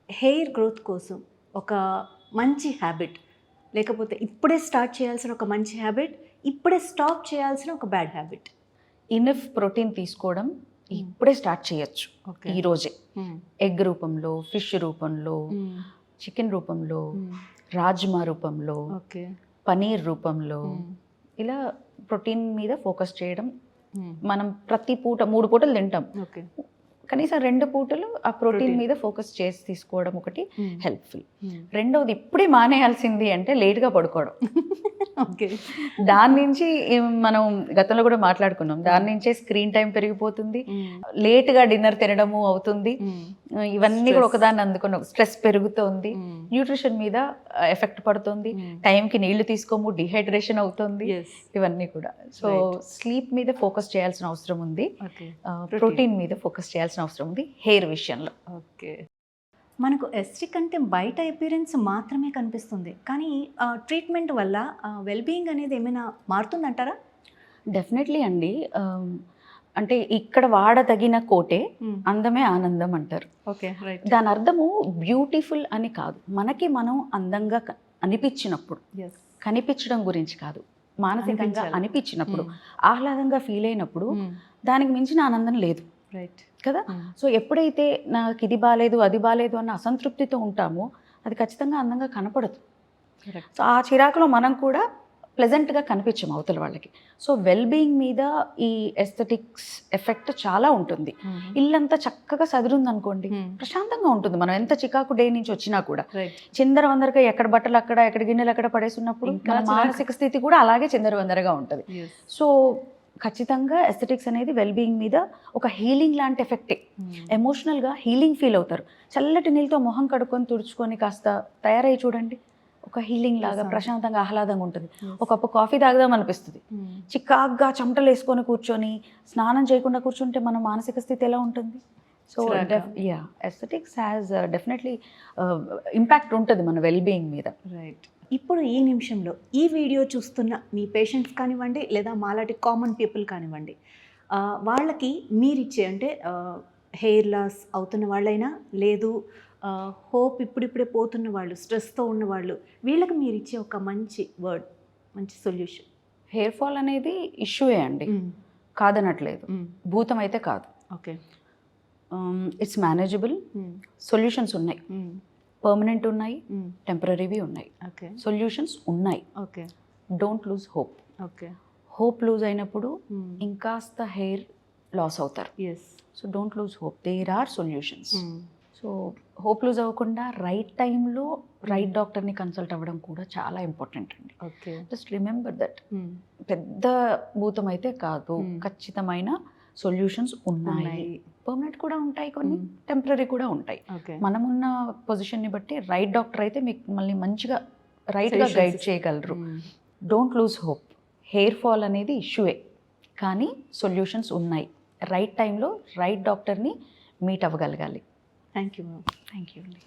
Hair growth కోసం ఒక మంచి హ్యాబిట్, లేకపోతే ఇప్పుడే స్టార్ట్ చేయాల్సిన ఒక మంచి హ్యాబిట్, ఇప్పుడే స్టాప్ చేయాల్సిన ఒక బ్యాడ్ హ్యాబిట్? ఇనఫ్ ప్రోటీన్ తీసుకోవడం ఇప్పుడే స్టార్ట్ చేయొచ్చు. ఈరోజే ఎగ్ రూపంలో, ఫిష్ రూపంలో, చికెన్ రూపంలో, రాజ్మా రూపంలో, పనీర్ రూపంలో, ఇలా ప్రోటీన్ మీద ఫోకస్ చేయడం. మనం ప్రతి పూట 3 పూటలు తింటాం, కనీసం 2 పూటలు ఆ ప్రోటీన్ మీద ఫోకస్ చేసి తీసుకోవడం ఒకటి హెల్ప్ఫుల్. రెండవది ఇప్పుడే మానేయాల్సింది అంటే లేట్గా పడుకోవడం. దాని నుంచి మనం గతంలో కూడా మాట్లాడుకున్నాం, దాని నుంచే స్క్రీన్ టైం పెరిగిపోతుంది, లేట్గా డిన్నర్ తినడము అవుతుంది. ఇవన్నీ కూడా ఒకదాన్ని అందుకున్న స్ట్రెస్ పెరుగుతుంది, న్యూట్రిషన్ మీద ఎఫెక్ట్ పడుతుంది, టైంకి నీళ్లు తీసుకోము, డిహైడ్రేషన్ అవుతుంది, ఇవన్నీ కూడా. సో స్లీప్ మీద ఫోకస్ చేయాల్సిన అవసరం ఉంది, ప్రోటీన్ మీద ఫోకస్ చేయాల్సిన అవసరం ఉంది హెయిర్ విషయంలో. ఓకే, మనకు ఎస్ట్రిక్ అంటే బయట అపియరెన్స్ మాత్రమే కనిపిస్తుంది, కానీ ట్రీట్మెంట్ వల్ల వెల్బీయింగ్ అనేది ఏమైనా మారుతుందంటారా? డెఫినెట్లీ అండి. అంటే ఇక్కడ వాడదగిన కోటే అందమే ఆనందం అంటారు. Okay, right. దాని అర్థము బ్యూటిఫుల్ అని కాదు, మనకి మనం అందంగా అనిపించినప్పుడు, కనిపించడం గురించి కాదు, మానసికంగా అనిపించినప్పుడు, ఆహ్లాదంగా ఫీల్ అయినప్పుడు దానికి మించిన ఆనందం లేదు, రైట్ కదా. సో ఎప్పుడైతే నాకు ఇది బాగాలేదు, అది బాగాలేదు అన్న అసంతృప్తితో ఉంటామో అది ఖచ్చితంగా అందంగా కనపడదు. సో ఆ చిరాకులో మనం కూడా ప్లెజెంట్గా కనిపించము అవతల వాళ్ళకి. సో వెల్బీయింగ్ మీద ఈ ఎస్థెటిక్స్ ఎఫెక్ట్ చాలా ఉంటుంది. ఇల్లంతా చక్కగా సదురుంది అనుకోండి, ప్రశాంతంగా ఉంటుంది. మనం ఎంత చికాకు డే నుంచి వచ్చినా కూడా చిందరవందరగా ఎక్కడ బట్టలు అక్కడ, ఎక్కడ గిన్నెలు అక్కడ పడేస్తున్నప్పుడు మన మానసిక స్థితి కూడా అలాగే చిందరవందరగా ఉంటుంది. సో ఖచ్చితంగా ఎస్థెటిక్స్ అనేది వెల్బీయింగ్ మీద ఒక హీలింగ్ లాంటి ఎఫెక్టే. ఎమోషనల్గా హీలింగ్ ఫీల్ అవుతారు. చల్లటి నీళ్ళతో మొహం కడుక్కొని తుడుచుకొని కాస్త తయారయ్యి చూడండి, ఒక హీలింగ్ లాగా ప్రశాంతంగా ఆహ్లాదంగా ఉంటుంది. ఒక కప్పు కాఫీ తాగుదాం అనిపిస్తుంది. చికాగ్గా చెమటలు వేసుకొని కూర్చొని స్నానం చేయకుండా కూర్చుంటే మన మానసిక స్థితి ఎలా ఉంటుంది? So aesthetics has definitely impact ఉంటుంది మన వెల్బీయింగ్ మీద. రైట్. ఇప్పుడు ఈ నిమిషంలో ఈ వీడియో చూస్తున్న మీ పేషెంట్స్ కానివ్వండి, లేదా మాలాంటి కామన్ పీపుల్ కానివ్వండి, వాళ్ళకి మీరిచ్చే, అంటే హెయిర్ లాస్ అవుతున్న వాళ్ళైనా, లేదు హోప్ ఇప్పుడిప్పుడే పోతున్న వాళ్ళు, స్ట్రెస్తో ఉన్న వాళ్ళు, వీళ్ళకి మీరు ఇచ్చే ఒక మంచి వర్డ్, మంచి సొల్యూషన్. హెయిర్ ఫాల్ అనేది ఇష్యూయే అండి, కాదనట్లేదు, భూతం అయితే కాదు. Okay, it's manageable. సొల్యూషన్స్ ఉన్నాయి, పర్మనెంట్ ఉన్నాయి, టెంపరీవి ఉన్నాయి. సొల్యూషన్స్ ఉన్నాయి. Okay, don't lose hope. Okay, hope lose అయినప్పుడు ఇంకాస్త హెయిర్ లాస్ అవుతారు. So don't lose hope, there are solutions. So hope lose అవ్వకుండా రైట్ టైంలో రైట్ డాక్టర్ని కన్సల్ట్ అవ్వడం కూడా చాలా ఇంపార్టెంట్ అండి. Okay, just remember that. పెద్ద భూతం అయితే కాదు, ఖచ్చితమైన సొల్యూషన్స్ ఉన్నాయి. పర్మనెంట్ కూడా ఉంటాయి, కొన్ని టెంపరీ కూడా ఉంటాయి. మనమున్న పొజిషన్ని బట్టి రైట్ డాక్టర్ అయితే మీకు మళ్ళీ మంచిగా రైట్గా గైడ్ చేయగలరు. Don't lose hope. Hair fall అనేది ఇష్యూయే, కానీ సొల్యూషన్స్ ఉన్నాయి. రైట్ టైంలో రైట్ డాక్టర్ని మీట్ అవ్వగలగాలి. Thank you. థ్యాంక్ యూ అండి.